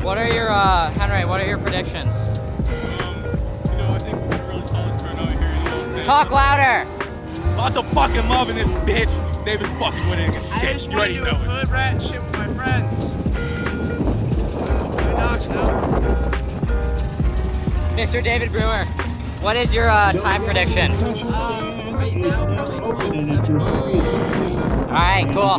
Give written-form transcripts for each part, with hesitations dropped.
What are your, Henry, what are your predictions? I think we're really solid start out here. You know what I'm saying? Talk louder! Lots of fucking love in this bitch. David's fucking winning this I shit. just You want to already do know a it. hood rat shit with my friends. Mr. David Brewer, what is your time prediction? Right now, probably 27 minutes. Alright, cool.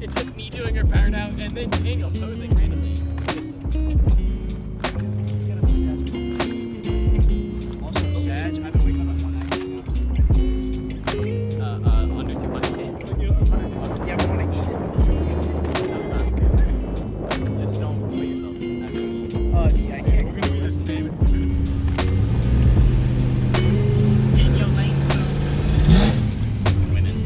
It's just me doing a burnout and then Daniel posing randomly. Also, Sag, I've been waking up at 1 Under 200K. Yeah, but when I eat it, Just don't put yourself after me. see, I can't. We're gonna do this, David. In your lane, so women.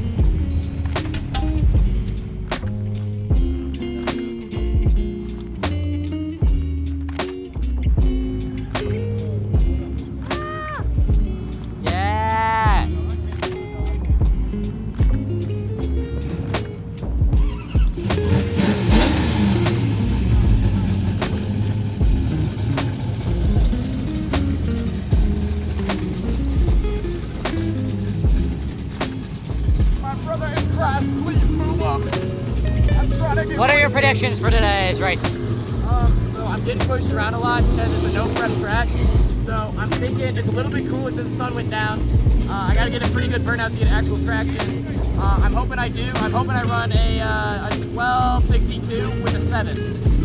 Yeah! My brother in Christ, please move up. I'm trying to get What are your predictions for today's race? So I'm getting pushed around a lot because it's a no prep track. So I'm thinking it's a little bit cooler since the sun went down. I got to get a pretty good burnout to get actual traction. I'm hoping I do. I'm hoping I run a 1262 with a 7.